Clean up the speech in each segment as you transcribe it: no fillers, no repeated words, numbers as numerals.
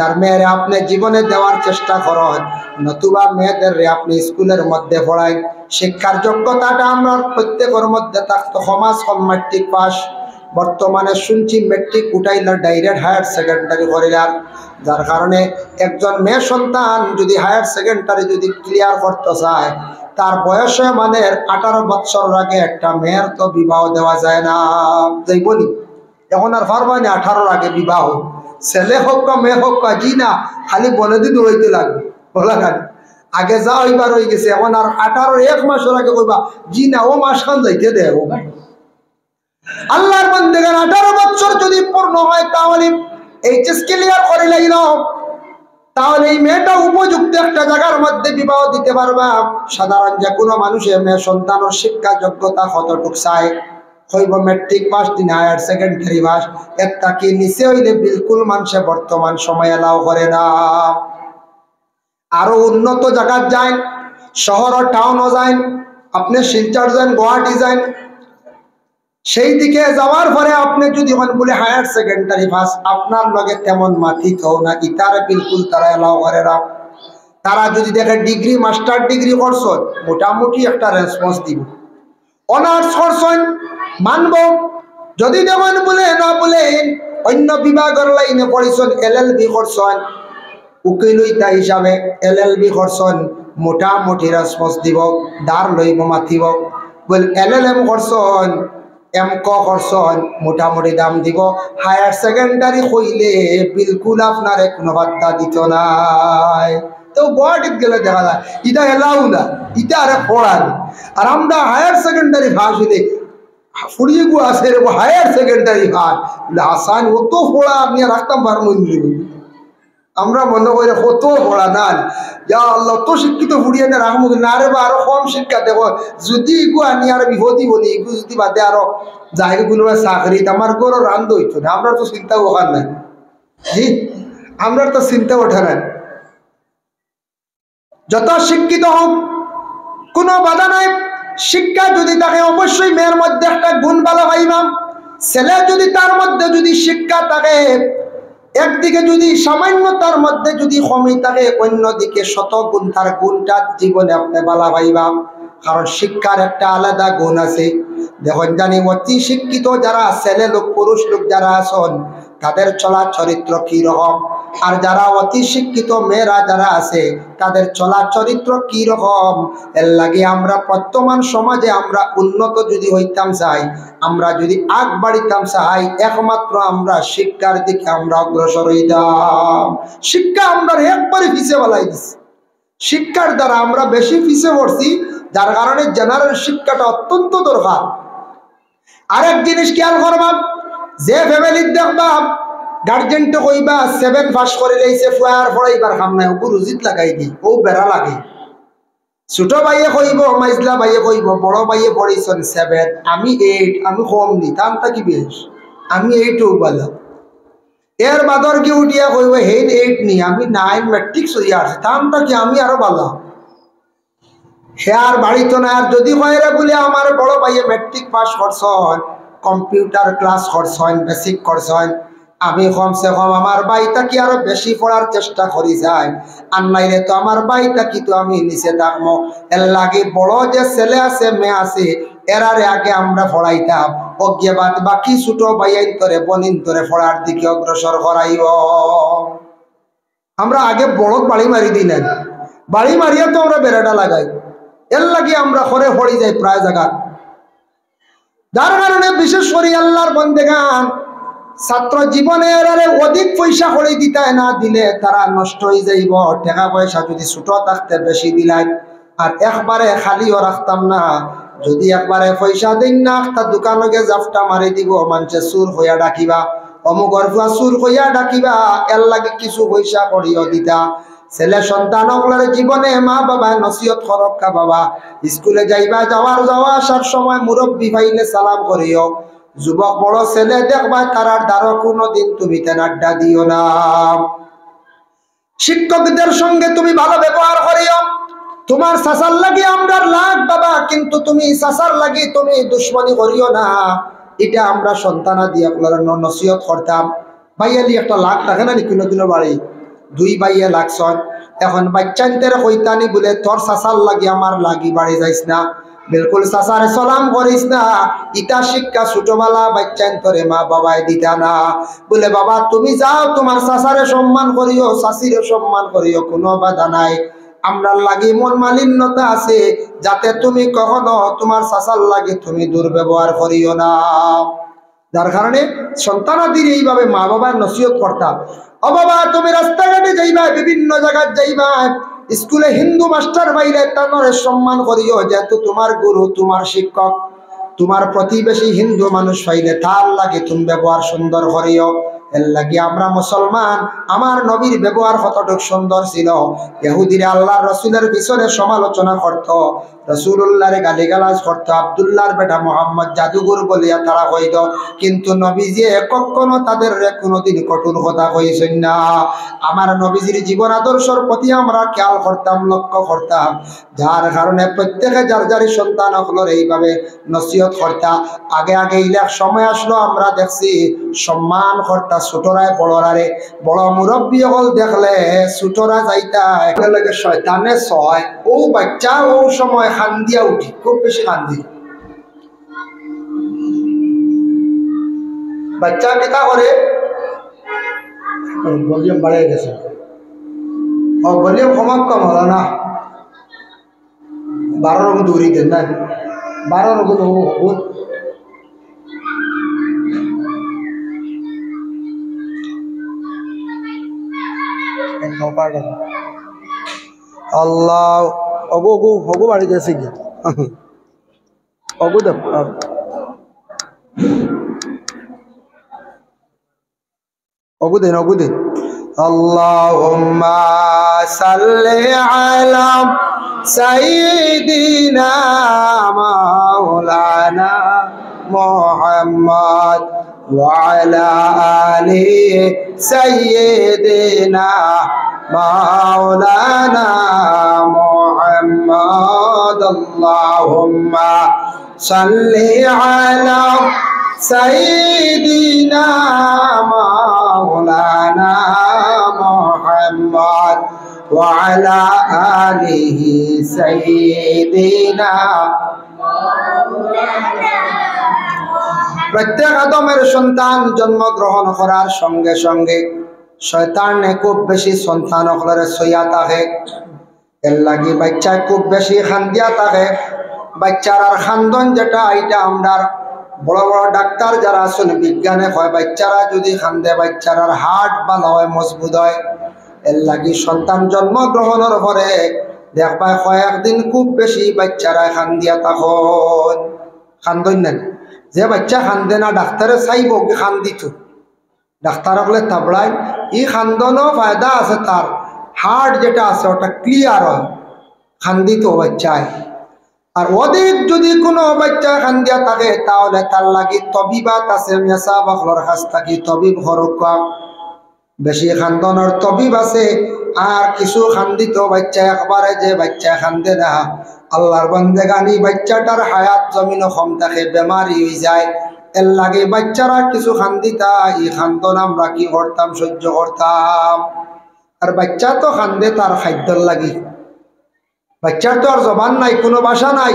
আপনার মেয়েরে আপনি জীবনে দেওয়ার চেষ্টা করেন, নতুবা মেয়েদের আপনি স্কুলের মধ্যে পড়াই। শিক্ষার যোগ্যতাটা আমরা প্রত্যেকের মধ্যে থাকতো। সমাজ মেট্রিক পাস, বর্তমানে শুনছি মেট্রিক উঠাইল ডাইরেক্ট হায়ার সেকেন্ডারি করিলার, যার কারণে একজন মেয়ে সন্তান যদি হায়ার সেকেন্ডারি যদি ক্লিয়ার করতে চায়, তার বয়সে মানে 18 বছর আগে একটা মেয়ের তো বিবাহ দেওয়া যায় না। যাই বলি এখন আর পারবা না 18 আগে বিবাহ, ছেলে হোক বা মেয়ে হোক বা জি না, খালি বলে দিয়ে দৌড়াইতে লাগবে বলা খালি। আগে যা হইবার হয়ে গেছে, এখন আর 18 1 মাসের আগে কইবা জি না, ও মাস খান যাইতে দেয়। আল্লাহর বান্দাগণ 18 বছর যদি পূর্ণ হয় তাহলে এইচএস ক্লিয়ার করে লাইল, তাহলে এই মেয়েটা উপযুক্ত একটা জায়গার মধ্যে বিবাহ দিতে পারবা। সাধারণ যে কোনো মানুষের মেয়ে সন্তানের শিক্ষা যোগ্যতা কতটুক চায়, হইব মেট্রিক পাস দিন হায়ার সেকেন্ডারি পাস, একটা কি নিচে হইলে বিলকুল মানুষে বর্তমান সময় এলাও করে না। আরো উন্নত জায়গায় যান, শহর ও টাউনও যান, আপনি শিলচর যান, গুয়াহাটি যান, সেই দিকে যাওয়ার পরে আপনি যদি বলে হায়ার সেকেন্ডারি পাস, আপনার লগে তেমন মাথি কেউ না, ইতার বিলকুল তারা এলাও করে না। তারা যদি দেখে ডিগ্রি মাস্টার ডিগ্রি করছেন, মোটামুটি একটা রেসপন্স দিব। অনার্স করছেন মানব, যদি যেমন বলে না বলে অন্য বিভাগের লাইনে পড়েছেন, LLB করছেন উকিলইতা হিসাবে, LLB করছেন মোটামুটি রেসপন্স দিব, দাঁড় লইব মাথিব। বল LLM করছেন MK করছেন মোটামুটি দাম দিব। হায়ার সেকেন্ডারি হইলে বিলকুল আপনার কোনো বার্তা দিত নাই। তো গুয়াহাটিতে গেলে দেখা যায় এটা এলাও না, এটা আরে পড়ার। আর আমরা হায়ার সেকেন্ডারি ভাস হইলে ফুরিয়ে গু আছে হায়ার সেকেন্ডারি ভাস আসান, অত পড়া আপনি রাখতাম পারবেন। আমরা মনে করি কত পড়া না, যা আল্লাহ তো শিক্ষিত ফুরিয়ে না রাখবো না রে, বা আরো কম শিক্ষা দেখো যদি ইগু আনি আর বিপদই বলি, ইগু যদি বাদে আরো যাই কোনো চাকরি আমার গরো রান্ধ হইতো না। আমরা তো চিন্তা ওখান নাই, জি আমরা তো চিন্তা ওঠে নাই। যত শিক্ষিত হোক কোনো বাধা নাই, শিক্ষা যদি থাকে অবশ্যই মেয়ের মধ্যে একটা গুণ ভালো পাইবাম। ছেলে যদি তার মধ্যে যদি শিক্ষা থাকে, একদিকে যদি সামান্যতার মধ্যে যদি কমই থাকে, অন্যদিকে শত গুণ তার গুণটা জীবনে আপনি ভালো পাইবাম। কারণ শিক্ষার একটা আলাদা গুণ আছে। দেখুন জানি অতি শিক্ষিত যারা ছেলে লোক পুরুষ লোক যারা আছেন, তাদের চলা চরিত্র কি রকম, আর যারা অতি শিক্ষিত মেয়েরা যারা আছে তাদের চলা চরিত্র কি রকম। এর লাগে আমরা বর্তমান সমাজে আমরা উন্নত যদি হইতাম চাই, আমরা যদি আগ বাড়িতাম চাই, একমাত্র আমরা শিক্ষার দিকে আমরা অগ্রসর হইতাম। শিক্ষা আমরা একবারে পিছিয়ে বলাই দিছি, শিক্ষার দ্বারা আমরা বেশি পিছিয়ে পড়ছি, যার কারণে জেনারেল শিক্ষাটা অত্যন্ত দরকার। আরেক জিনিস খেয়াল করবাম, যে ফ্যামিলির দেখবাম গার্জেন তো কইবা 7 পাস করে লাইছে, ফুয়ার পড়াইবার কাম নাই, ওকে রুজিত লাগাই দিই, ও বেড়া লাগে। ছোট ভাইয়ে কইব, মাইজলা ভাইয়ে কইব, বড় ভাইয়ে পড়েছেন 7, আমি 8, আমি কম নি, তাম থাকি বেশ, আমি 8ও বলা। এর বাদর কি উঠিয়া কইব হেন 8 নি, আমি 9 মেট্রিক সরিয়ে আসছে, তাম থাকি আমি আরো ভালো। সে আর বাড়িত না। আর যদি কয়রে বলে আমার বড় ভাইয়ে মেট্রিক পাস করছেন, কম্পিউটার ক্লাস করছেন, বেসিক করছেন, আমি কমসে কম আমার ভাইটা কি আরো বেশি পড়ার চেষ্টা করি যাই, আর নাইলে তো আমার ভাইটা কি তো আমি নিচে থাকবো। এর লাগে বড় যে ছেলে আছে মেয়ে আছে এরারে আগে আমরা পড়াইতাম, অজ্ঞে বাদ বাকি ছোট ভাইয়াইন তোরে বনিন তোরে পড়ার দিকে অগ্রসর করাইব। আমরা আগে বড় বাড়ি মারি দিই না, বাড়ি মারিয়া তো আমরা বেড়াটা লাগাই, এর লাগে আমরা ঘরে পড়ি যাই প্রায় জায়গা। যার কারণে বিশেষ করে আল্লাহর বান্দাগান ছাত্র জীবনের অধিক পয়সা করে দিতে না দিলে তারা নষ্ট হয়ে যাইব। টাকা পয়সা যদি ছোট থাকতে বেশি দিলাই, আর একবারে খালিও রাখতাম না। যদি একবারে পয়সা দিন না, একটা দোকানকে জাফটা মারি দিব, মানুষে চুর হইয়া ডাকিবা, অমুকর ফুয়া চুর হইয়া ডাকিবা, এর লাগে কিছু পয়সা করিও দিতা। ছেলে সন্তান সকলের জীবনে মা বাবা নসিহত করক্কা, বাবা স্কুলে যাইবা, যাওয়া আসার সময় মুরব্বী ভাইলে সালাম করিও। যুবক বড় ছেলে দেখবা তারার দ্বারা কোনোদিন তুমি তেন আড্ডা দিও না। শিক্ষকদের সঙ্গে তুমি ভালো ব্যবহার করিও। তোমার চাচার লাগি আমরা লাগ বাবা, কিন্তু তুমি চাচার লাগি তুমি দুশ্মনী করিও না। এটা আমরা সন্তানা দিয়ে আপনারা নসিহত করতাম। ভাইয়ালি একটা লাখ থাকে না কোনো বাড়ি, দুই ভাইয়ে লাগছন। এখন বাচ্চান্তের কইতানি বলে তোর চাচার লাগি আমার লাগি বাড়ি যাইস না, বিলকুল চাচারে সালাম করিস না। ইটা শিক্ষা ছোটবেলা বাচ্চান্তরে মা বাবায় দিতা না। বলে বাবা তুমি যাও, তোমার চাচারে সম্মান করিও, চাচিরে সম্মান করিও, কোনো বাধা নাই। আমরার লাগি মন মালিন্যতা আছে, যাতে তুমি কখনো তোমার চাচার লাগি তুমি দুর্ব্যবহার করিও না। যার কারণে সন্তানাদির এইভাবে মা বাবার নসিহত করতাম। ও বাবা তুমি রাস্তাঘাটে যাইবা, বিভিন্ন জায়গায় যাইবা, স্কুলে হিন্দু মাস্টার বাইরে তানরে সম্মান করিও, যেহেতু তোমার গুরু, তোমার শিক্ষক। তোমার প্রতিবেশী হিন্দু মানুষ পাইলে তার লাগে তুমি ব্যবহার সুন্দর করিও। এর লাগি আমরা মুসলমান, আমার নবীর ব্যবহার কতটুকু সুন্দর ছিল। ইহুদিরা আল্লাহর রসুলের পিছনে সমালোচনা করত, রসুলুল্লাহরে গালিগালাজ করত, আব্দুল্লাহর বেটা মোহাম্মদ জাদুঘর বলিয়া তারা কইত, কিন্তু নবীজি কখনো তাদের কোনোদিন কঠোর কথা কইছেন না। আমার নবীজির জীবন আদর্শের প্রতি আমরা খেয়াল করতাম, লক্ষ্য করতাম, যার কারণে প্রত্যেকে যার যার সন্তান হলো এইভাবে নসিহত করতা। আগে আগে ইলাক সময় আসলো, আমরা দেখছি সম্মান করতা ছোটরায় বড়রারে। বড় মুরব্বী হল দেখলে ছোটরা যাইতা একেলগে শয়তানে ছয়। ও বাচ্চা ও সময় খান্দিয়া উঠি, খুব বেশি খান্দি। বাচ্চা কেটা করে ভলিউম বাড়িয়ে গেছে, ভলিউম কম হলো না, 12 রকম দৌড়ি দেন না, 12 রকম হবো। আল্লাহ অগু অগু অগু বাড়ি গেছে কি অগু দেখ অগু দেন অগু দেন। আল্লাহুম্মা সাল্লি আলা সাইয়্যিদিনা মাওলানা মুহাম্মদ ওয়া আলা আলি সাইয়্যিদিনা মাওলানা মুহাম্মদ। আল্লাহুম্মা সাল্লি আলা সাইয়্যিদিনা মাওলানা মুহাম্মদ ওয়া আলা আলিহি সাইয়্যিদিনা মাওলানা। প্রত্যেক আদমের সন্তান জন্মগ্রহণ করার সঙ্গে সঙ্গে শয়তানে খুব বেশি সন্তান হলে সইয়া থাকে। এর লাগি বাচ্চা খুব বেশি খান্দিয়া থাকে। বাচ্চার আর খান্দন যেটা, এটা আমরা বড় বড় ডাক্তার যারা আছেন বিজ্ঞানে হয়, বাচ্চারা যদি খান্দে বাচ্চার হার্ট ভালো হয়, মজবুত হয়। এর লাগি সন্তান জন্মগ্রহণের পরে দেখবা কয়েকদিন খুব বেশি বাচ্চারা খান্দিয়া তখন খান্দন নেন। যে বাচ্চা খান্দে না ডাক্তারে চাইব কি খান্দিত, ডাক্তার হলে তাবড়ায় ই খান্দনও ফায়দা আছে, তার হার্ট যেটা আছে ওটা ক্লিয়ার হয় খান্দিত বাচ্চায়। আর অধিক যদি কোনো বাচ্চা খান্দিয়া থাকে তাহলে তার লাগি তবিবাত আছে, মেসা বাকলর কাছ থাকি তবিব হরকা, বেশি খান্দনের তবিব আছে। আর কিছু খান্দিত বাচ্চা একবারে যে বাচ্চা খান্দে না, আল্লাহর বন্দেগানি বাচ্চাটার হায়াত জমিনও কম থাকে, বেমারি হয়ে যায়। এর লাগে বাচ্চারা কিছু খান্দিতা, এই খান্দন আমরা কি করতাম, সহ্য করতাম। আর বাচ্চা তো খান্দে তার খাদ্যর লাগি, বাচ্চার তো আর জবান নাই, কোনো ভাষা নাই,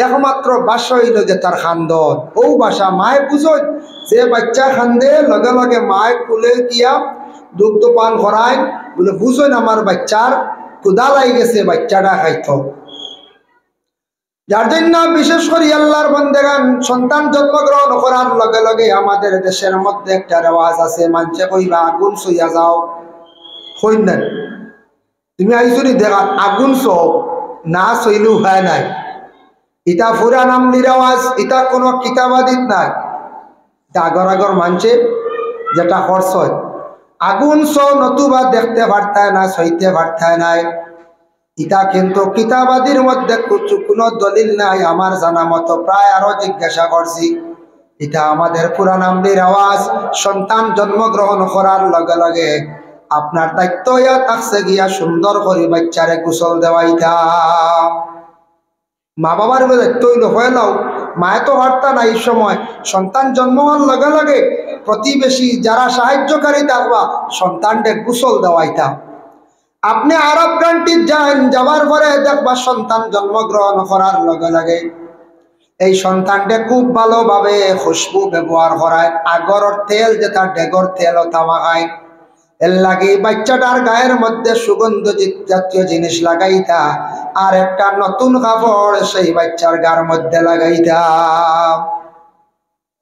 একমাত্র ভাষা হইল যে তার খান্দন। ও ভাষা মায়ে বুঝো, যে বাচ্চা খান্দে লগে লগে মায়ে কুলে গিয়া দুগ্ধ পান করায়, বলে বুঝোন আমার বাচ্চার ক্ষুধা লাই গেছে, বাচ্চাটা খাইতো। যার জন্য বিশেষ করে আল্লাহর বান্দাগান সন্তান জন্মগ্রহণ করার লগে লগে আমাদের দেশের মধ্যে একটা রেওয়াজ আছে, মানছে কইবা আগুন সইয়া যাও, হইন না তুমি আইসুনি দেখা আগুন সব না সইলু হয় নাই। ইটা ফুরা নামলি রেওয়াজ, ইটা কোনো কিতাবাদিত নাই, আগর আগর মানছে যেটা করছ আগুন সো নতুবা দেখতে পারতায় না, সইতে পারতায় নাই। ইটা কিন্তু কিতাবাদির মধ্যে কোনো দলিল নাই আমার জানা মতো। প্রায় আরো জিজ্ঞাসা করছি, এটা আমাদের পুরান আমলির আওয়াজ। সন্তান জন্মগ্রহণ করার লগে লগে আপনার দায়িত্ব ইয়া থাকছে গিয়া সুন্দর করে বাচ্চারে গোসল দেওয়াইতা। মা বাবার দায়িত্ব হইল হয়ে নাও, মায়ে তো বার্তা নাই এই সময়। সন্তান জন্ম হওয়ার লগে লগে প্রতিবেশী যারা সাহায্যকারী থাকবা সন্তানদের গোসল দেওয়াইতা। আপনি আরব কান্ট্রি যান, যাওয়ার পরে দেখবা সন্তান জন্মগ্রহণ করার লগে লগে এই সন্তানটা খুব ভালোভাবে খুশবু ব্যবহার করায়, আগর তেল যেটা ডেগর তেল তামাকায়, এর লাগে বাচ্চাটার গায়ের মধ্যে সুগন্ধ জাতীয় জিনিস লাগাইতা, আর একটা নতুন কাপড় সেই বাচ্চার গায়ের মধ্যে লাগাইতা।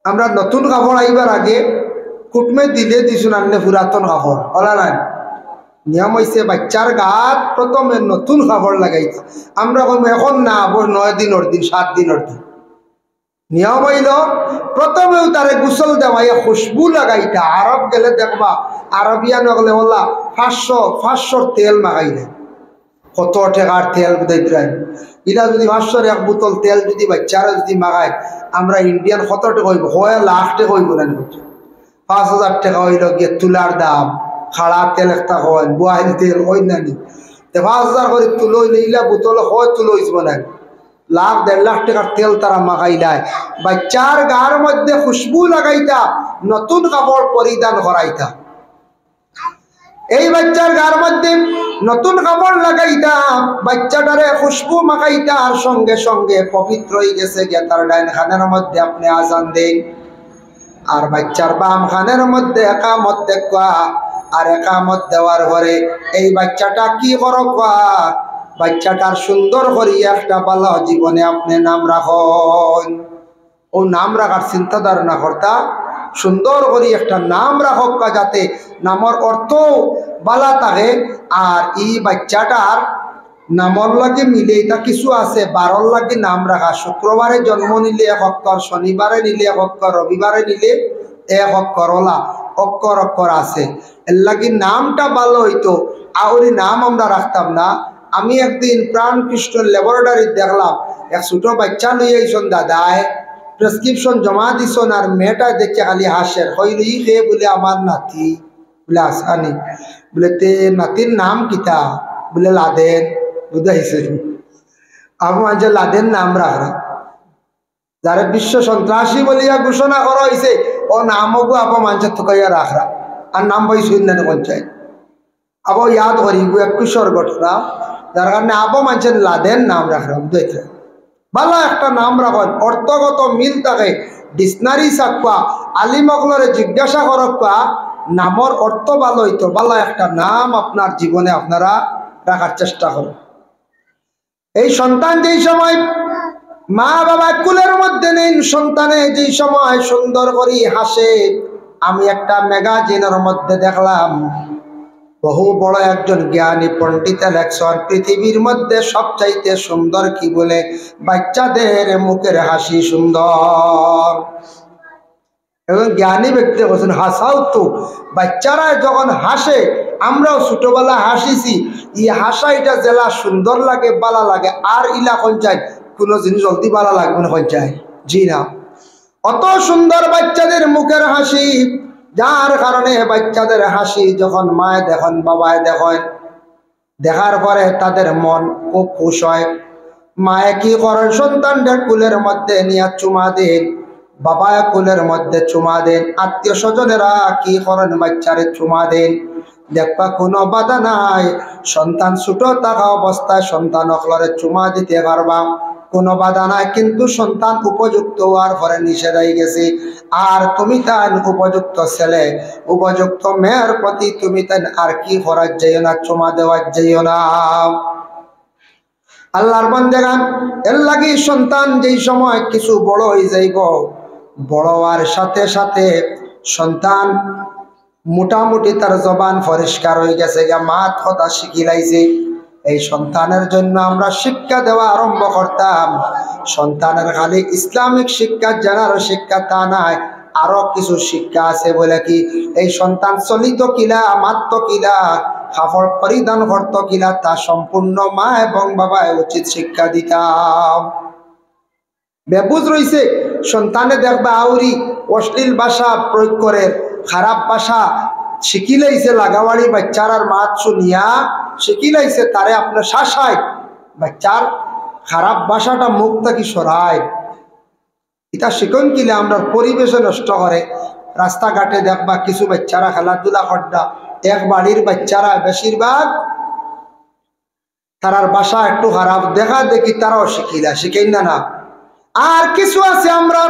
আমরা নতুন কাপড় আইবার আগে কুটমে দিলে দিছুন আনলে পুরাতন কাপড় বলা নাই। নিয়ম হয়েছে বাচ্চার গাত প্রথমে নতুন কাপড় লাগাইতা। আমরা কম এখন না, 9 দিনের দিন 7 দিনের দিন নিয়ম হইল প্রথমেও তারে গোসল দেওয়াইয়া খুশবু লাগাইতা। আরব গেলে দেখবা আরবিয়ান হলে বললা 500 তেল মাগাইলে, কত টাকার তেল দিতে ইলা যদি 500 এক বোতল তেল যদি বাচ্চারা যদি মাগায়, আমরা ইন্ডিয়ান কত টাকা হইব, 1 লাখ টাকা হইব না, 5000 টাকা হইল গিয়ে তুলার দাম। খাড়া তেল একটা হয়, বোয়াইল তেল হয় না নি, 5000 করে তুলো হইলে ইলা বোতল হয় তুলো হইব না, 1,00,000 1,50,000 টাকার তেল তারা মাগাই দেয়। বাচ্চার গার মধ্যে খুশবু লাগাইতা, নতুন কাপড় পরিধান করাইতা। এই বাচ্চার গার মধ্যে নতুন কাপড় লাগাইতা, বাচ্চাটারে খুশবু মাখাইতা, আর সঙ্গে সঙ্গে পবিত্র হয়ে গেছে গিয়ে তার ডাইন খানের মধ্যে আপনি আজান দেন, আর বাচ্চার বাম খানের মধ্যে একামত দেখবা, আর একামত দেওয়ার পরে এই বাচ্চাটা কি করবা, বাচ্চাটার সুন্দর করে একটা ভালো জীবনে আপনি নাম রাখন। ও নাম রাখার চিন্তা ধারণা করতা, সুন্দর করে একটা নাম রাখক, যাতে নামর অর্থ বালা থাকে। আর এই বাচ্চাটার নামর লাগে মিলে এটা কিছু আছে, 12 লাগে নাম রাখা। শুক্রবারে জন্ম নিলে 1 অক্ষর, শনিবারে নিলে 1 অক্ষর, রবিবারে নিলে 1 অক্ষর, ওলা অক্ষর আছে। এর লাগে নামটা ভালো হইতো, আর নাম আমরা রাখতাম না। আমি একদিন প্রাণকৃষ্ণ ল্যাবরেটরি দেখলাম, এক ছোট বাচ্চা লই আইসন দাদায়, প্রেসক্রিপশন জমা দিছন, আর মেয়েটা দেখে খালি হাসের, হইল ই হে বলে আমার নাতি, বলে আসানি, বলে তে নাতির নাম কিতা, বলে লাদেন। বুঝাইছে আমার মাঝে লাদেন নাম রাখা, যারা বিশ্ব সন্ত্রাসী বলিয়া ঘোষণা করা হয়েছে, ও নামগো আপ মানুষের থকাইয়া রাখরা, আর নাম পাইছি উন্নয়ন পঞ্চায়েত আবো ইয়াদ করি 21 ঘটনা, যার কারণে আবো মানুষের লাদেন নাম রাখরা। বুঝাইছে ভালো একটা নাম রাখেন, অর্থগত মিল থাকে, ডিকশনারি চাকুয়া আলিমকলরে জিজ্ঞাসা করবা, নামর অর্থ ভালো হইতো, ভালো একটা নাম আপনার জীবনে আপনারা রাখার চেষ্টা করুন। এই সন্তান যেই সময় মা বাবা কুলের মধ্যে নেই, সন্তানে যেই সময় সুন্দর করে হাসে। আমি একটা ম্যাগাজিনের মধ্যে দেখলাম, বহু বড় একজন জ্ঞানী পণ্ডিত লেখছেন, পৃথিবীর মধ্যে সবচাইতে সুন্দর কি বলে, বাচ্চাদের মুখের হাসি সুন্দর। এবং জ্ঞানী ব্যক্তি বলছেন হাসাও তো, বাচ্চারা যখন হাসে, আমরাও ছোটবেলা হাসিছি, এই হাসা এটা জেলা সুন্দর লাগে, বালা লাগে। আর ইলা পঞ্চায়েত কোনো জিনিস জলদি বালা লাগবে না পঞ্চায়েত, জি না, অত সুন্দর বাচ্চাদের মুখের হাসি, যার কারণে বাচ্চাদের হাসি যখন মায় দেখেন, বাবায় দেখেন, দেখার পরে তাদের মন খুব খুশ হয়। মায়ে কি করেন, সন্তানদের কুলের মধ্যে নিয়ে চুমা দেন, বাবায় কুলের মধ্যে চুমা দেন, আত্মীয় স্বজনেরা কি করেন, বাচ্চারে চুমা দেন। দেখবা কোনো বাধা নাই, সন্তান ছোট থাকা অবস্থায় সন্তান অকলরে চুমা দিতে পারবা, কোনো বাধা নাই। কিন্তু সন্তান উপযুক্ত হওয়ার পরে নিষেধ হয়ে গেছে। আর তুমি তাই উপযুক্ত ছেলে, উপযুক্ত মেয়ের প্রতি তুমি তাই আর কি করার যাইও না, চুমা দেওয়ার যাইও না। আল্লাহর বান্দাগান, এর লাগি সন্তান যেই সময় কিছু বড় হয়ে যাইব, বড় হওয়ার সাথে সাথে সন্তান মোটামুটি তার জবান পরিষ্কার হয়ে গেছে, মাত কথা শিখিলাইছে, এই সন্তানের জন্য আমরা শিক্ষা দেওয়া আরম্ভ করতাম। সন্তানের খালি ইসলামিক শিক্ষা জানার শিক্ষা তা নাই, আরো কিছু শিক্ষা আছে। বলে কি, এই সন্তান চলিত কিলা, মাত্র কিলা, কাপড় পরিধান করত কিলা, তা সম্পূর্ণ মা এবং বাবায় উচিত শিক্ষা দিতাম। বেবুজ রয়েছে সন্তানে দেখবা আউরি অশ্লীল ভাষা প্রয়োগ করে, খারাপ ভাষা শিখিলাইছে, লাগাবাড়ি বাচ্চার আর মাত শুনিয়া শিখিলাইছে, তারে আপনার শাসায়, বাচ্চার খারাপ ভাষাটা মুখ থাকি সরায়। এটা শিখন কিলে আমরা পরিবেশে নষ্ট করে। রাস্তাঘাটে দেখবা কিছু বাচ্চারা খেলাধুলা করতা, এক বাড়ির বাচ্চারা বেশিরভাগ তারার বাসা একটু খারাপ, দেখা দেখি তারাও শিখাই না। আর কিছু আছে আমরা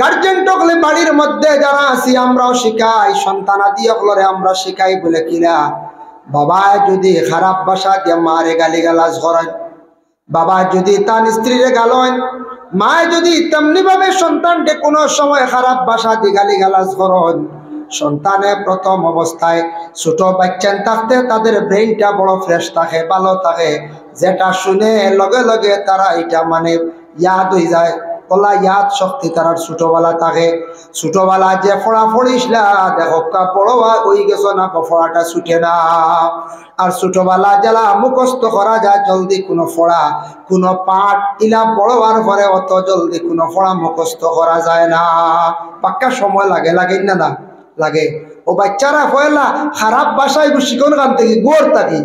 গার্জেন টকলে বাড়ির মধ্যে যারা আছি আমরাও শিখাই, সন্তানাদি অকলরে আমরা শিখাই বলে কিনা বাবা যদি খারাপ ভাষা দিয়ে মারে গালিগালাজ করেন, বাবা যদি তার স্ত্রীরে গালেন, মা যদি তেমনি ভাবে সন্তানকে কোনো সময় খারাপ ভাষা দিয়ে গালিগালাজ করেন, সন্তানে প্রথম অবস্থায় ছোট বাচ্চা থাকতে তাদের ব্রেইনটা বড় ফ্রেশ থাকে, ভালো থাকে, যেটা শুনে লগে লগে তারা এটা মানে ইয়াদ হয়ে যায়, কলা ইয়াদ শক্তি তারার ছোটবেলা থাকে। ছোটবেলা যে ফড়া ফড়িসলা দেখো বড় ওই গেছো না, ফড়াটা ছুটে না। আর ছোটবেলা যারা মুখস্থ করা যায় জলদি কোনো ফড়া কোনো পাঠ ইলা বড় হওয়ার পরে অত জলদি কোনো ফড়া মুখস্থ করা যায় না, পাক্কা সময় লাগে না লাগে। ও বাচ্চারা পয়লা খারাপ ভাষায় শিখন কান থেকে গোর থাকি,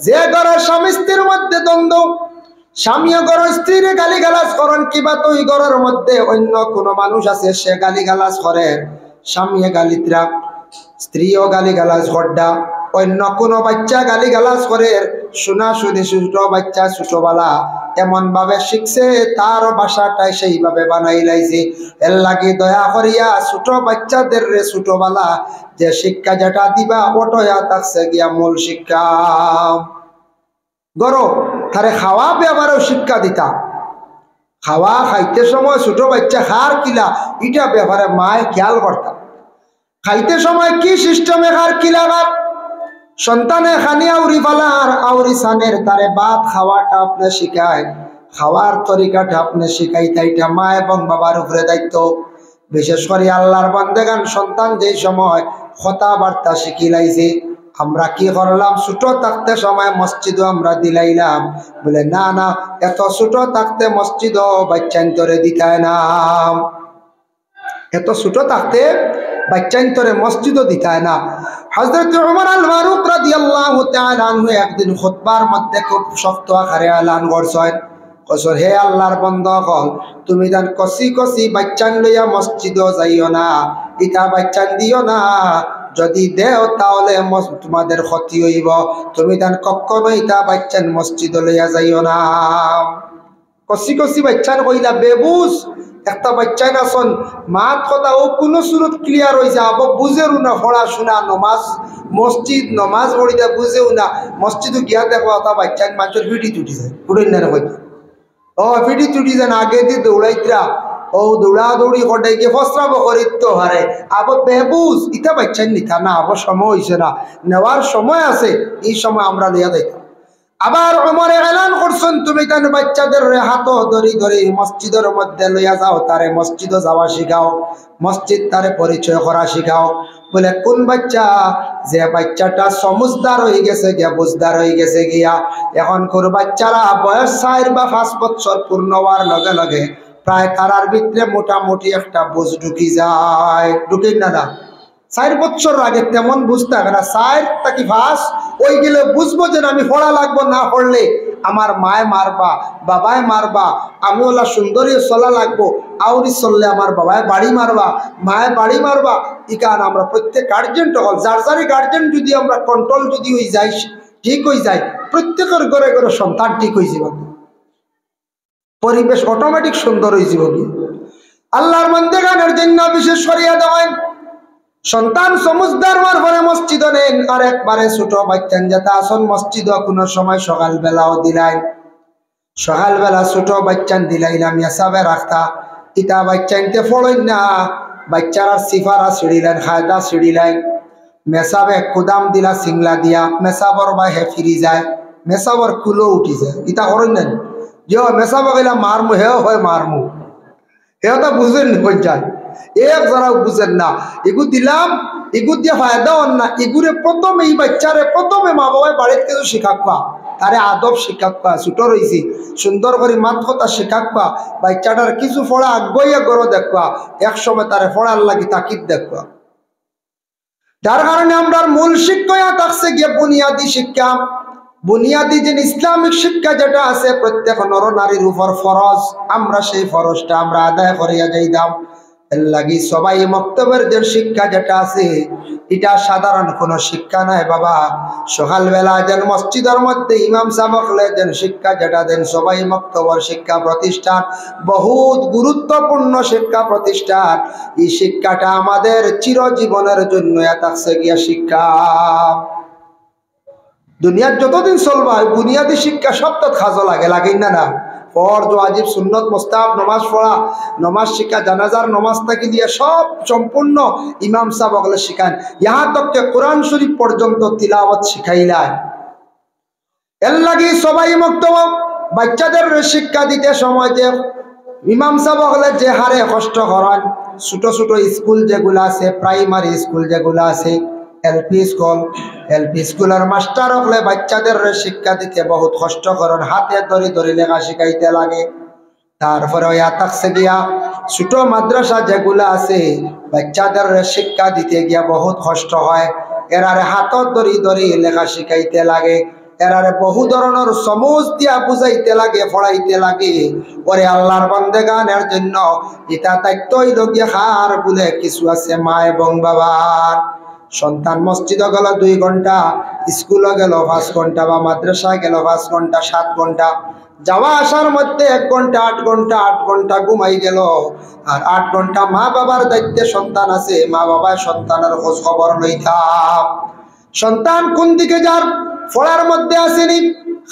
যে ঘরের স্বামী স্ত্রীর মধ্যে দ্বন্দ্ব, স্বামী ঘর স্ত্রীর গালিগালাজ করেন, কিবা তো ওই ঘরের মধ্যে অন্য কোনো মানুষ আছে সে গালিগালাজ করে, স্বামী গালিত্রা স্ত্রীও গালিগালাজ করডা, অন্য কোনো বাচ্চা গালিগালাজ করে, শোনা শুনি ছোট বাচ্চা ছোটবেলা এমন ভাবে শিখছে তার বাসাটাই সেইভাবে বানাই লাইছে। এর লাগে দয়া করিয়া ছোট বাচ্চাদের রে ছোটবেলা যে শিক্ষা যেটা দিবা ওটাই থাকছে গিয়া মূল শিক্ষা। গরো তারে খাওয়া ব্যাপারেও শিক্ষা দিতা, খাওয়া খাইতে সময় ছোট বাচ্চা খার কিলা এটা ব্যাপারে মায় খেয়াল করতাম, খাইতে সময় কি সিস্টেমে খার কিলা সন্তানে খানি আউরি ফালার আউরি সানের তারে ভাত খাওয়াটা আপনি শিখায়, খাওয়ার তরিকাটা আপনি শিখাইতে, এটা মা এবং বাবার উপরে দায়িত্ব। বিশেষ করে আল্লাহর বান্দেগান সন্তান যেই সময় কথাবার্তা শিখিলাইছে, আমরা কি করলাম ছোট থাকতে সময় মসজিদও আমরা দিলাইলাম, বলে না এত ছোট থাকতে মসজিদও বাচ্চান্তরে দিতায় না, এত ছোট থাকতে বাচ্চান্তরে মসজিদও দিতায় না। হযরত ওমর আল ফারুক রাদিয়াল্লাহু তাআলা আনহু একদিন খুতবার মধ্যে খুব শক্ত আকারে এলান করছেন, কসর হে আল্লাহর বান্দাগণ তুমি দান কসি বাচ্চান লইয়া মসজিদও যাইও না, ইটা বাচ্চান দিও না, যদি দেও তাহলে তোমাদের ক্ষতি হইব, তুমি দান কখনো ইটা বাচ্চান মসজিদ লইয়া যাইও না। কসি বাচ্চান কইলা বেবুজ একটা বাচ্চা নাচন মাত কথা ও কোনো সুরত ক্লিয়ার হয়েছে, আব বুঝেও না পড়াশোনা নমাজ মসজিদ নমাজ পড়িতে বুঝেও না, মসজিদও গিয়া দেখো তা বাচ্চা মানুষের ভিডি তুটি যায় উড়েন না হয়তো ও ভিডি তুটি যান আগে দিয়ে দৌড়াইতরা ও দৌড়াদৌড়ি কটাই গিয়ে ফসরাবো করিত হারে, আব বেবুজ ইটা বাচ্চা নিতা না, আব সময় হয়েছে না, নেওয়ার সময় আছে, এই সময় আমরা লিয়া দিতাম। আবার ওমরে এলান করছেন তুমি তান বাচ্চাদের হাত ধরি ধরি মসজিদের মধ্যে লইয়া যাও, তারে মসজিদে যাওয়া শিখাও, মসজিদ তারে পরিচয় করা শিখাও। বলে কোন বাচ্চা? যে বাচ্চাটা সমজদার হয়ে গেছে গিয়া, বুঝদার হয়ে গেছে গিয়া। এখন কোন বাচ্চারা বয়স 4 বা 5 বছর পূর্ণ হওয়ার লগে লগে প্রায় তারার ভিতরে মোটামুটি একটা বুঝ ঢুকি যায়, ঢুকি না 4 বছর আগে তেমন বুঝতে হবে না, 4 থেকে 5 ওই গেলে বুঝবো যে আমি পড়া লাগবো, না পড়লে আমার মায় মারবা বাবায় মারবা, আমি ওলা সুন্দরী চলা লাগবো, আউরি চললে আমার বাবায় বাড়ি মারবা মায় বাড়ি মারবা। ইকান আমরা প্রত্যেক গার্জেন টকল যার যারই গার্জেন যদি আমরা কন্ট্রোল যদি হয়ে যাই, ঠিক হয়ে যায়, প্রত্যেকের ঘরে ঘরে সন্তান ঠিক হয়ে যাব, পরিবেশ অটোমেটিক সুন্দর হয়ে যাব। আল্লাহর বান্দাগানের জন্য বিশেষ করিয়া দেওয়ায় সন্তান সমজদার হওয়ার পরে মসজিদ নেন, আর একবারে ছোট বাচ্চান যেটা আসন মসজিদ কোনো সময় সকালবেলাও দিলাই, সকালবেলা ছোট বাচ্চান দিলাইলাম হিসাবে রাখতা, ইটা বাচ্চানতে ফলইন না, বাচ্চারা সিফারা ছিড়িলেন খায়দা ছিড়িলেন, মেসাবে কুদাম দিলা সিংলা দিয়া মেসাবর বা হে ফিরি যায়, মেসাবর কুলো উঠি যায়, ইটা করেন না যে মেসাব গেলা মারমু হেও হয় মারমু, হেও তা বুঝেন যায় এক যারা বুঝেন না, এগু দিলাম এগু দিয়ে ফায়দা হন না, এগুরে প্রথমে এই বাচ্চারে প্রথমে মা বাবায় বাড়িতে কিছু শিখাবা, তারে আদব শিখাবা, ছোট রয়েছি সুন্দর করে মাত কথা শিখাবা, বাচ্চাটার কিছু ফড়া আগ্রহিয়া গড় দেখবা, একসময় তারে ফড়ার লাগি তাকিদ দেখবা। যার কারণে আমরা মূল শিক্ষা থাকছে গিয়ে বুনিয়াদী শিক্ষা, বুনিয়াদী যে ইসলামিক শিক্ষা যেটা আছে প্রত্যেক নর নারীর উপর ফরজ, আমরা সেই ফরজটা আমরা আদায় করিয়া যাইতাম। এর লাগি সবাই মক্তবের যে শিক্ষা যেটা আছে এটা সাধারণ কোনো শিক্ষা নয় বাবা। সকালবেলা যেন মসজিদের মধ্যে ইমাম সাহেবলে যেন শিক্ষা যেটা দেন, সবাই মক্তবর শিক্ষা প্রতিষ্ঠান বহুত গুরুত্বপূর্ণ শিক্ষা প্রতিষ্ঠান। এই শিক্ষাটা আমাদের চিরজীবনের জন্য থাকছে গিয়া শিক্ষা। দুনিয়ার যতদিন চলবা বুনিয়াদী শিক্ষা সপ্তাহ খাজো লাগে, লাগেই না না? ফরজ ওয়াজিব সুন্নত মুস্তাহাব নমাজ পড়া, নমাজ শিক্ষা, জানাজার নমাজ থেকে দিয়ে সব সম্পূর্ণ ইমাম সাহেব ওগুলো শিখান। ইহা তককে কোরআন শরীফ পর্যন্ত তিলাওয়াত শিখাইলায়। এর লাগি সবাই মক্তব বাচ্চাদের শিক্ষা দিতে সময় যে ইমাম সাহেব ওগুলো যে হারে কষ্ট করান, ছোট ছোট স্কুল যেগুলো আছে, প্রাইমারি স্কুল যেগুলো আছে, এলপি স্কুলের মাস্টার হলে বাচ্চাদের শিক্ষা দিতে বহুত কষ্ট করেন, হাতে ধরে ধরে লেখা শিখাইতে লাগে। তারপরে থাকছে গিয়া ছোট মাদ্রাসা যেগুলো আছে, বাচ্চাদের শিক্ষা দিতে গিয়া বহুত কষ্ট হয়, এরারে হাতত ধরি ধরি লেখা শিখাইতে লাগে, এরারে বহু ধরনের সমজ দিয়া বুঝাইতে লাগে, পড়াইতে লাগে। ওরে আল্লাহর বান্দেগানের জন্য এটা দায়িত্বই লগিয়া খার বলে কিছু আছে মা এবং বাবার। সন্তান মসজিদে গেল 2 ঘন্টা, স্কুলে গেল 5 ঘন্টা, বা মাদ্রাসায় গেল 5 ঘন্টা 7 ঘন্টা, যাওয়া আসার মধ্যে 1 ঘন্টা 8 ঘন্টা ঘুমাই গেল। আর 8 ঘন্টা মা বাবার দায়িত্বে সন্তান আছে, মা বাবা সন্তানের খোঁজ খবর লইতাম। সন্তান কোন দিকে যার পড়ার মধ্যে আসেনি,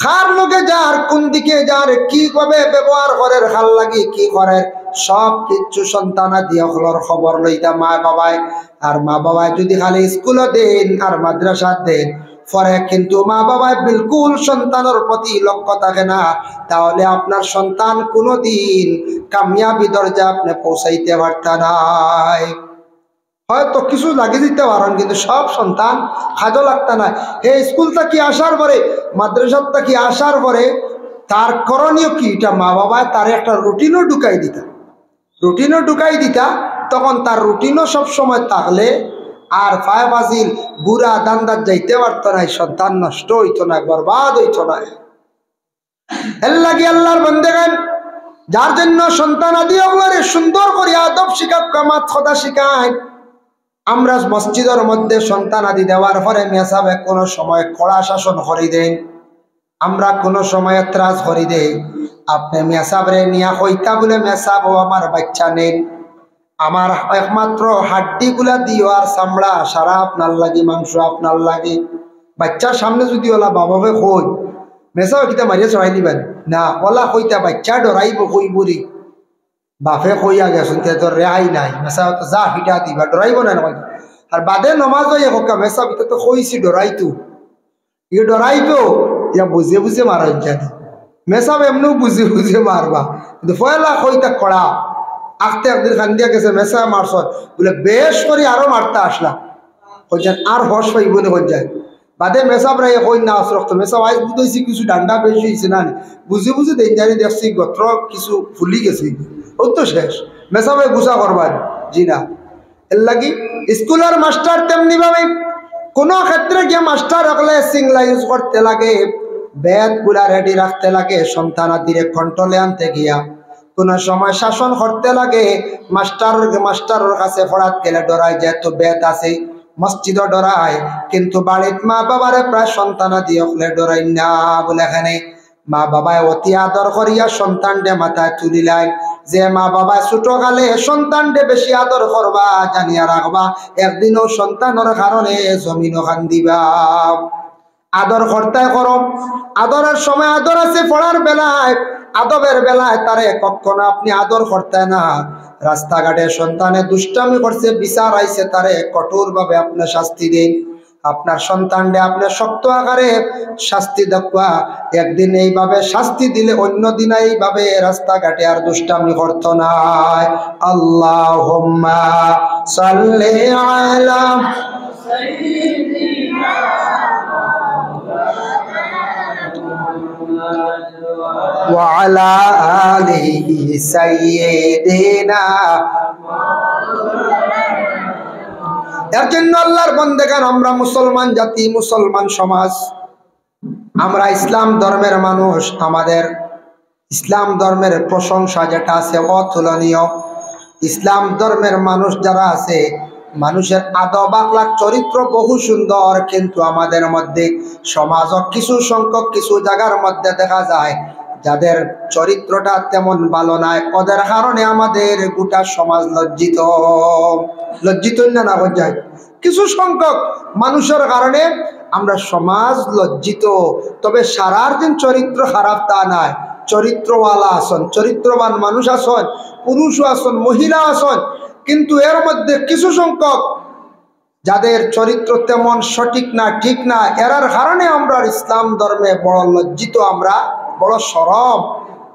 খার লোকে যার কোন দিকে যার কিভাবে ব্যবহার করে, খাল লাগি কি করে, সব কিছু সন্তানা দিয়ে হলোর খবর লইতা মা বাবায়। আর মা বাবায় যদি খালি স্কুলে দেন আর মাদ্রাসা দেন, পরে কিন্তু মা বাবায় বিলকুল সন্তানের প্রতি লক্ষ্য থাকে না, তাহলে আপনার সন্তান কোনোদিন কামিয়াবি দরজা আপনি পৌঁছাইতে পারতা নাই। হয়তো কিছু লাগিয়ে দিতে পারেন, কিন্তু সব সন্তান কাজও লাগতা না। এই স্কুল থেকে আসার পরে, মাদ্রাসা থেকে আসার পরে তার করণীয় কি, এটা মা বাবা তার একটা রুটিনও ঢুকাই দিতা, তখন তার রুটিনও সব সময় থাকলে আর ফায় বাজিল বুড়া দান্দার যাইতে পারত না, সন্তান নষ্ট হইতো না, বরবাদ হইতো না। এর লাগি আল্লাহর বান্দেগান যার জন্য সন্তান আদি ওগুলারে সুন্দর করে আদব শিখাক, কামাত খোদা শিখায়। আমরা মসজিদের মধ্যে সন্তান আদি দেওয়ার পরে মেসাবে কোনো সময় কড়া শাসন করি দেন, আমরা কোনো সময় ত্রাস করি দেই। আপনি মেসাবরে নিয়া কইতা বলে মেসাব ও আমার বাচ্চা নেন, আমার একমাত্র হাড্ডি গুলা দিও আর চামড়া সারা আপনার লাগে, মাংস আপনার লাগে। বাচ্চার সামনে যদি ওলা বাবাকে কই মেসাও কিতা মারিয়া চড়াই দিবেন না, ওলা কইতা বাচ্চা ডরাইব কইবুরি, বাপে কইয়া গেছেন তোর রেহাই নাই, মেসা তো যা হিটা দিবা, ডরাইব না নয়। আর বাদে নমাজ হয়ে হোক মেসা ভিতরে তো কইছি ডরাইতো, ইয়ে ডরাইতো ইয়া বুঝে বুঝে মারা ইত্যাদি। মেসাব এমনিও বুঝে বুঝে মারবা, কিন্তু পয়লা কইতা কড়া আখতে একদিন খান্দিয়া গেছে মেসা মারছ বলে বেশ করে আরো মারতে আসলা, কইছেন আর হর্ষ পাইব না কই যায়। বাদে মেসাব রাই কই না আসরক্ত মেসাব আইস বুঝেছি কিছু ডান্ডা বেশি হয়েছে না, বুঝে বুঝে দেন জানি দেখছি গোত্র কিছু ফুলি গেছি, ও তো শেষ মেসাবে গুছা করবার জি না। এর লাগি স্কুলের মাস্টার তেমনি ভাবে কোনো ক্ষেত্রে গিয়ে মাস্টার রাখলে সিংলা ইউজ করতে লাগে, বেদ গুলা রেডি রাখতে লাগে, সন্তান আদিরে কন্ট্রোলে আনতে গিয়া কোন সময় শাসন করতে লাগে। মাস্টারের কাছে পড়াত গেলে ডরায়, যেহেতু বেদ আছে মসজিদও ডরায়, কিন্তু বাড়িত মা বাবারে প্রায় সন্তান আদি হলে ডরাই না বলে এখানে মা বাবায় অতি আদর করিয়া সন্তানডে মাথায় তুলিলাই, যে মা বাবা ছোট কালে সন্তানডে বেশি আদর করবা জানিয়া রাখবা, একদিনও সন্তানের কারণে জমিনও খান দিবা। আদর করতে করো, আদরের সময় আদর আছে, পড়ার বেলায় আদবের বেলায় তারে কখনো আপনি আদর করতে না। রাস্তাঘাটে সন্তানে দুষ্টামি করছে, বিচার আইছে, তারে কঠোর ভাবে আপনি শাস্তি দিন। আপনার সন্তানকে আপনি শক্ত আকারে শাস্তি দেওয়া, একদিন এইভাবে শাস্তি দিলে অন্য দিন এইভাবে রাস্তাঘাটে আর দুষ্টামি করত নাই। আল্লাহুম্মা সাল্লি আলা সাইয়্যিদিনা ওয়া আলা আলিহি সাইয়্যিদিনা। এর জন্য আল্লাহর বান্দাগান আমরা মুসলমান জাতি, মুসলমান সমাজ, আমরা ইসলাম ধর্মের মানুষ, আমাদের ইসলাম ধর্মের প্রশংসা যেটা আছে অতুলনীয়। ইসলাম ধর্মের মানুষ যারা আছে মানুষের আদব আখলাক চরিত্র বহু সুন্দর, কিন্তু আমাদের মধ্যে সমাজ কিছু সংখ্যক কিছু জায়গার মধ্যে দেখা যায় যাদের চরিত্রটা তেমন ভালো নয়, ওদের কারণে আমাদের গোটা সমাজ লজ্জিত। লজ্জিত না হয়ে যায় কিছু সংখ্যক মানুষের কারণে আমরা সমাজ লজ্জিত। তবে সারার দিন চরিত্র খারাপ তা নয়, চরিত্রওয়ালা আসন, চরিত্রবান মানুষ আসন, পুরুষও আসন, মহিলা আসন, কিন্তু এর মধ্যে কিছু সংখ্যক যাদের চরিত্র তেমন সঠিক না, ঠিক না, এরার কারণে আমরা ইসলাম ধর্মে বড় লজ্জিত, আমরা বড় শরম।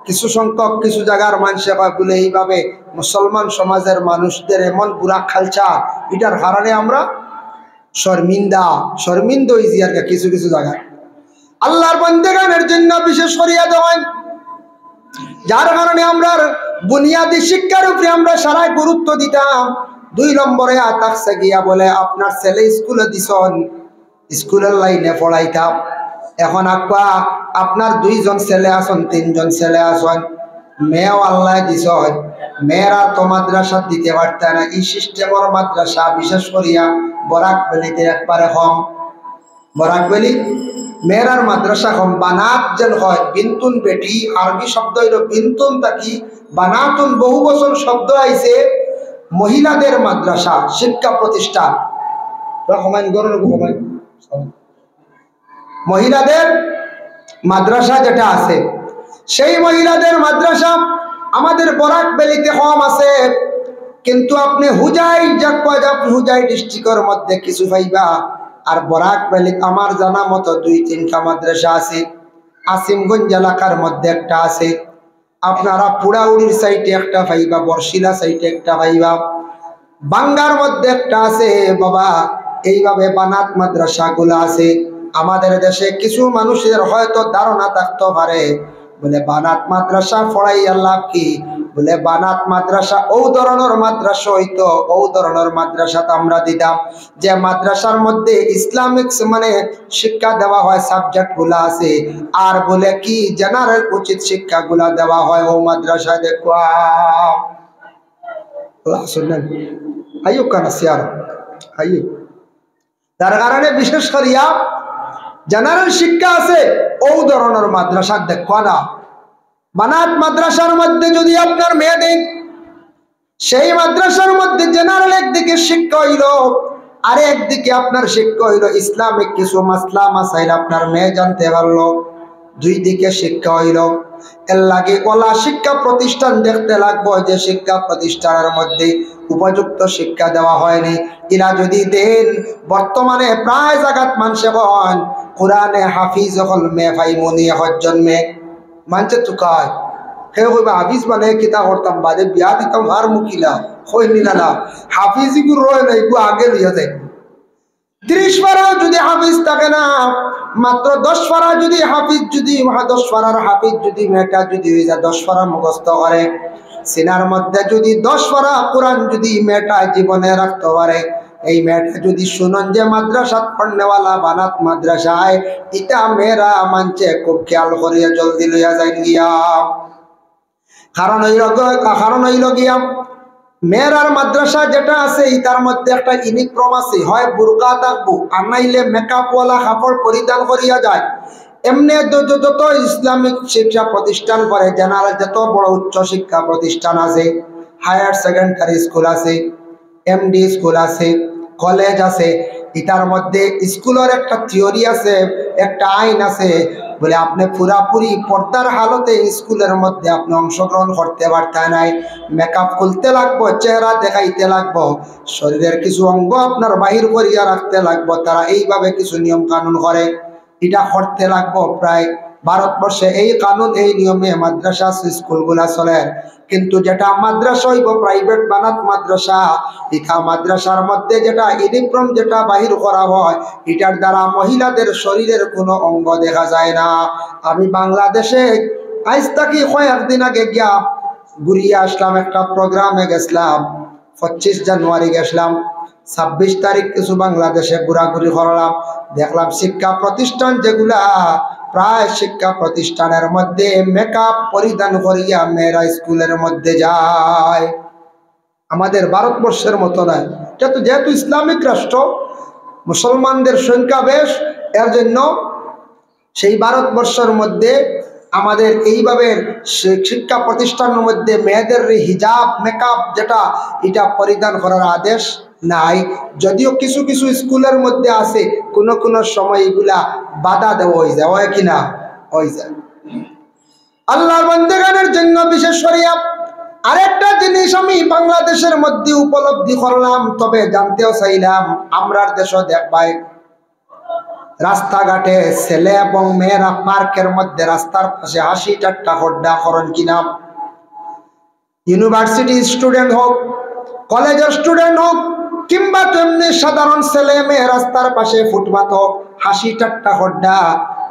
কিছু সংখ্যক কিছু জায়গার মানুষে বলে এইভাবে মুসলমান সমাজের মানুষদের এমন বুড়া খালচা, এটার কারণে আমরা শর্মিন্দ হয়েছি আর কিছু কিছু জায়গায়। আল্লাহর বান্দাগানের জন্য বিশেষ করিয়া দেওয়ান, যার কারণে আমরা বুনিয়াদী শিক্ষার উপরে আমরা সারাই গুরুত্ব দিতাম। 2 নম্বরে আতাকসে গিয়া বলে আপনার ছেলে স্কুলে দিছন, স্কুলের লাইনে পড়াইতাম। এখন আপনার 2 জন ছেলে আসন, 3 জন ছেলে আসন, মেয়েও আল্লাহ দিছন, মেয়েরা তো মাদ্রাসা দিতে পারত না। এই সিস্টেমের মাদ্রাসা বিশেষ করিয়া বরাক বেলিতে একবারে কম। বরাক বেলি মেয়েরার মাদ্রাসা কম। বানাত যেন হয় বিন্তুন বেটি, আরবি শব্দ হইল বিন্তুন, তাকি বানাতুন বহু বছর শব্দ আইছে মহিলাদের মাদ্রাসা শিক্ষা প্রতিষ্ঠান। মহিলাদের মাদ্রাসা যেটা আছে, সেই মহিলাদের মাদ্রাসা আমাদের বরাক বেলিতে কম আছে। কিন্তু আপনি হুজাই ডিস্ট্রিক্টের মধ্যে কিছু পাইবা, আর বরাক বেলি আমার জানা মতো 2-3টা মাদ্রাসা আছে। আসিমগঞ্জ এলাকার মধ্যে একটা আছে, আপনারা পুরাউড়ির সাইডে একটা পাইবা, বর্ষিলা সাইডে একটা পাইবা, বাঙ্গার মধ্যে একটা আছে। বাবা এইভাবে বানাত মাদ্রাসা গুলা আছে। আমাদের দেশে কিছু মানুষের হয়তো ধারণা থাকতে পারে বলে বানাত মাদ্রাসা পড়াই আল্লাহ কি, বলে বানাত মাদ্রাসা ও ধরনের মাদ্রাসা হইতো, ও ধরনের মাদ্রাসাতে আমরা দিতাম যে মাদ্রাসার মধ্যে ইসলামিক মানে শিক্ষা দেওয়া হয়, সাবজেক্ট গুলা আছে, আর বলে কি জেনারেল উচিত শিক্ষা গুলা দেওয়া হয় ও মাদ্রাসায়। দেখো তার কারণে বিশেষ করিয়া জেনারেল শিক্ষা আছে ও ধরনের মাদ্রাসা দেখো না। বানাত মাদ্রাসার মধ্যে যদি আপনার মেয়ে দেন, সেই মাদ্রাসার মধ্যে জেনারেল একদিকে শিক্ষা হইল, আর একদিকে আপনার শিক্ষা হইল ইসলামিক কিছু মাসলা মাসাইল আপনার মেয়ে জানতে পারলো, 2 দিকে শিক্ষা হইল। এর লাগে ওলা শিক্ষা প্রতিষ্ঠান দেখতে লাগবো যে শিক্ষা প্রতিষ্ঠানের মধ্যে উপযুক্ত শিক্ষা দেওয়া হয়নি। এরা যদি দেন, বর্তমানে প্রায় জায়গাত মানুষে কন কোরআনে হাফিজ হল মেয়ে ভাই মনি জন্মে মানছে চুকায় হে কইবা হাফিজ মানে কিতা করতাম বাদে বিয়া দিতাম আর মুখিলা কই নিলা না, হাফিজ ইগু রয় না, ইগু আগে লিয়া যায়। 30 পারাও যদি হাফিজ থাকে না, মাত্র 10 পারা যদি হাফিজ, যদি 10 পারার হাফিজ যদি মেয়েটা যদি 10 পারা মুখস্থ করে, সিনার মধ্যে যদি 10 পারা কোরআন যদি মেয়েটা জীবনে রাখতে পারে, এই মেয়েটা যদি শুনুন যে মাদ্রাসা পড়নেওয়ালা বানাত মাদ্রাসায়, এটা মেয়েরা মানছে খুব খেয়াল করিয়া জলদি লইয়া যায় গিয়া। কারণ হইল গিয়া মেয়েরার মাদ্রাসা যেটা আছে তার মধ্যে একটা ইউনিফর্ম আছে, হয় বুরকা থাকবো আর নাইলে মেকআপওয়ালা কাপড় পরিধান করিয়া যায়। এমনি যত ইসলামিক শিক্ষা প্রতিষ্ঠান করে, জেনারেল যত বড় উচ্চ শিক্ষা প্রতিষ্ঠান আছে, হায়ার সেকেন্ডারি স্কুল আছে, এমডি স্কুল আছে, কলেজ আছে, এটার মধ্যে স্কুলের একটা থিওরি আছে, একটা আইন আছে, বলে আপনি পুরাপুরি পর্দার হালতে স্কুলের মধ্যে আপনি অংশগ্রহণ করতে পারতেন নাই। মেকআপ খুলতে লাগবো, চেহারা দেখাইতে লাগবো, শরীরের কিছু অঙ্গ আপনার বাহির করিয়া রাখতে লাগবো। তারা এইভাবে কিছু নিয়ম কানুন করে, এটা করতে লাগবো। প্রায় ভারতবর্ষে এই কানুন এই নিয়মে মাদ্রাসা স্কুলগুলা চলে। কিন্তু যেটা মাদ্রাসা হইব প্রাইভেট বানাত মাদ্রাসা, এটা মাদ্রাসার মধ্যে যেটা ইউনিফর্ম যেটা বাহির করা হয়, এটার দ্বারা মহিলাদের শরীরের কোনো অঙ্গ দেখা যায় না। আমি বাংলাদেশে আজ থেকে কয়েকদিন আগে গিয়া ঘুরিয়ে আসলাম, একটা প্রোগ্রামে গেছিলাম, 25 জানুয়ারি গেছিলাম, 26 তারিখ কিছু বাংলাদেশে ঘোরাঘুরি করলাম, দেখলাম শিক্ষা প্রতিষ্ঠান যেগুলা, প্রায় শিক্ষা প্রতিষ্ঠানের মধ্যে মেকআপ পরিধান করিয়া মেয়েরা স্কুলের মধ্যে যায়। আমাদের ভারতবর্ষের মতো নয়। এটা তো যেহেতু ইসলামিক রাষ্ট্র, মুসলমানদের সংখ্যা বেশ, এর জন্য সেই ভারতবর্ষের মধ্যে আমাদের এইভাবে শিক্ষা প্রতিষ্ঠানের মধ্যে মেয়েদের হিজাব মেকআপ যেটা এটা পরিধান করার আদেশ নাই। যদিও কিছু কিছু স্কুলের মধ্যে আছে, কোনো কোনো সময় এগুলা বাধা দেওয়া হয়ে যায়, হয় কিনা হয়ে যায়। আল্লাহর বান্দাগণের জন্য বিশেষ শরিয়া আরেকটা জিনিস আমি বাংলাদেশের মধ্যে উপলব্ধি করলাম, তবে জানতেও চাইলাম। আমরার দেশও দেখবাই রাস্তাঘাটে ছেলে এবং মেয়েরা পার্কের মধ্যে রাস্তার পাশে হাসি ঠাট্টা হড্ডা করেন কিনা। ইউনিভার্সিটি স্টুডেন্ট হোক, কলেজের স্টুডেন্ট হোক, কিংবা তেমনি সাধারণ ছেলে মেয়ে রাস্তার পাশে ফুটপাত হোক, হাসি ঠাট্টা হড্ডা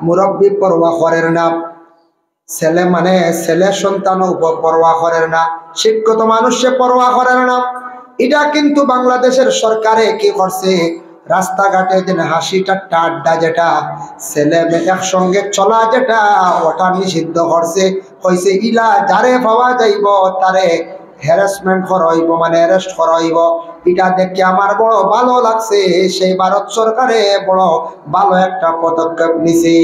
মুরব্বী পরোয়া করেন না। ছেলে মানে ছেলে সন্তানও পরোয়া করেন না, শিক্ষিত মানুষে পরোয়া করেন না। এটা কিন্তু বাংলাদেশের সরকারে কি করছে, রাস্তাঘাটে যেন হাসি ঠাট্টা আড্ডা যেটা ছেলে মেয়ে একসঙ্গে চলা যেটা ওটা নিষিদ্ধ করছে। কইছে ইলা যারে পাওয়া যাইব তারে হ্যারাসমেন্ট করাইব, মানে অ্যারেস্ট করাইব। এটা দেখে আমার বড় ভালো লাগছে। সেই ভারত সরকারে বড় ভালো একটা পদক্ষেপ নিছে।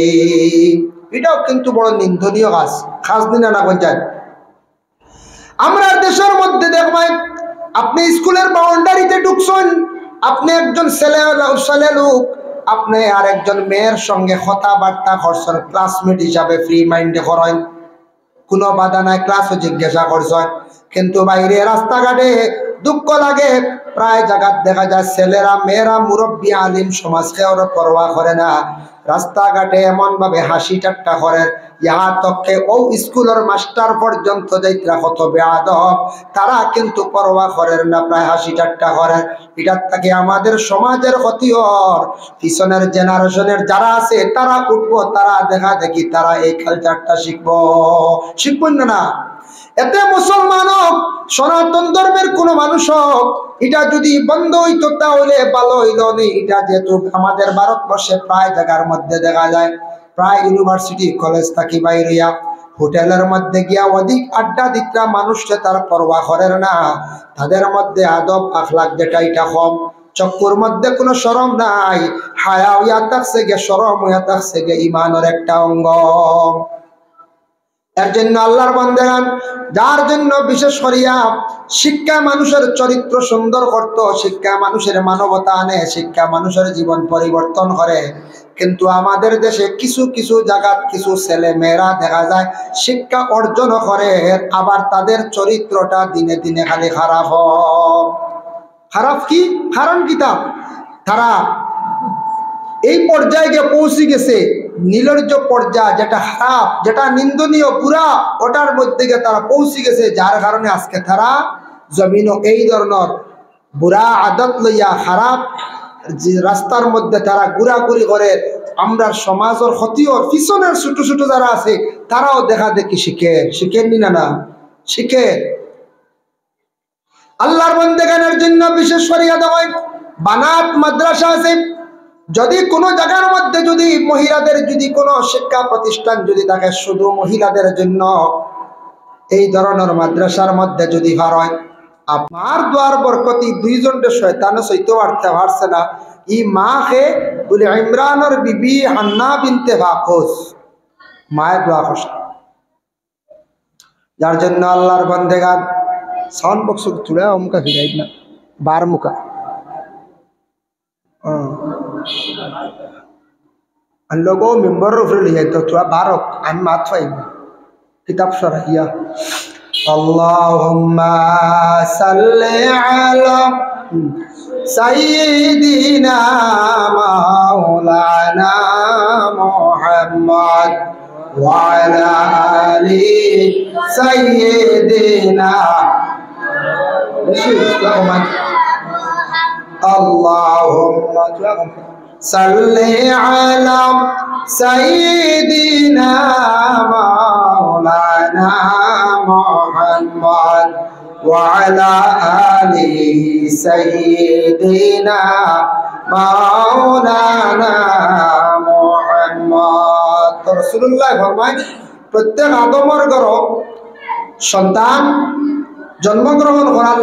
এটাও কিন্তু বড় নিন্দনীয় কাজ, খাস দিনা না পঞ্চায়েত। আমরা দেশের মধ্যে দেখবেন, আপনি স্কুলের বাউন্ডারিতে ঢুকছেন, আপনি একজন ছেলে লোক আপনি আর একজন মেয়ের সঙ্গে কথাবার্তা করছেন, ক্লাসমেট হিসাবে ফ্রি মাইন্ডে করেন, কোনো বাধা নাই, ক্লাসও জিজ্ঞাসা করছেন। কিন্তু বাইরে রাস্তাঘাটে দুঃখ লাগে, প্রায় জায়গা দেখা যায় ছেলেরা মেয়েরা মুরব্বী আলিম সমাজকে ওরা পরোয়া করে না। রাস্তাঘাটে এমন ভাবে হাসি ঠাট্টা করেন, ইহা তকে ও স্কুলের মাস্টার পর্যন্ত যাইতরা কত বেয়াদব, তারা কিন্তু পরোয়া করেন না, প্রায় হাসি ঠাট্টা করেন। এটার থেকে আমাদের সমাজের ক্ষতি হর। পিছনের জেনারেশনের যারা আছে তারা উঠবো, তারা দেখা দেখি তারা এই কালচারটা শিখবেন না। এতে মুসলমান হোক, সনাতন ধর্মের কোন মানুষ হোক, এটা যদি বন্ধ হইতো তাহলে ভালো হইল নি। এটা যেহেতু আমাদের ভারতবর্ষে প্রায় জায়গার মধ্যে দেখা যায়, প্রায় ইউনিভার্সিটি কলেজ থাকি বাইরিয়া হোটেলের মধ্যে গিয়া অধিক আড্ডা দিতরা মানুষকে তার পরোয়া করেন না। তাদের মধ্যে আদব আখলাক যেটা এটা কম, চক্ষুর মধ্যে কোনো শরম নাই, হায়া হইয়া থাকছে গে, শরম হইয়া থাকছে গে ইমানের একটা অঙ্গ। এর জন্য আল্লাহর বান্দাগণ, যার জন্য বিশেষ করিয়া শিক্ষা মানুষের চরিত্র সুন্দর করত, শিক্ষা মানুষের মানবতা আনে, শিক্ষা মানুষের জীবন পরিবর্তন করে। কিন্তু আমাদের দেশে কিছু কিছু জায়গা কিছু ছেলে মেয়েরা দেখা যায় শিক্ষা অর্জন করে, আবার তাদের চরিত্রটা দিনে দিনে খালি খারাপ হয়। খারাপ কি কারণ কিতা, তারা এই পর্যায়ে গিয়ে পৌঁছে গেছে, নির্লজ্জ পর্যায়ে, যেটা খারাপ, যেটা নিন্দনীয় পুরা, ওটার মধ্যে গিয়ে তারা পৌঁছে গেছে। যার কারণে আজকে তারা জমিনও এই ধরনের বুড়া আদত লইয়া খারাপ রাস্তার মধ্যে তারা ঘুরাঘুরি করে। আমরা সমাজের ক্ষতিও, পিছনের ছোট ছোট যারা আছে তারাও দেখা দেখি শিখেননি না শিখে। আল্লাহর বান্দাগণের জন্য বিশেষ শরিয়া দেওয়া বানাত মাদ্রাসা আছে। যদি কোনো জায়গার মধ্যে যদি মহিলাদের যদি কোনো শিক্ষা প্রতিষ্ঠান যদি থাকে শুধু মহিলাদের জন্য, এই ধরনের মাদ্রাসার মধ্যে যদি হয়, আমার দোয়ার বরকতি দুইজনের শয়তানে সইতে পারছে না। ই মা হে বলে ইমরানের বিবি হান্না বিনতে বাকস, মায়ের দোয়া কষ্ট। যার জন্য আল্লাহর বান্দাগণ সাউন্ড বক্স তুলে অমুকা ফিরাই না, বার মুখা लोगों मेंबर लिया तो थोड़ा बारक आन मात फाइब किताब शरहिया अल्लाहुम्मा सल्ली अला सय्यिदिना मौलाना मुहम्मद व अला आलि सय्यिदिना अल्लाहुम्मा सल्ली अला सय्यिदिना मौलाना मुहम्मद व अला आलि सय्यिदिना मौलाना मुहम्मद। तो রাসূলুল্লাহ ফরমায় প্রত্যেক আদমের ঘর সন্তান জন্মগ্রহণ করার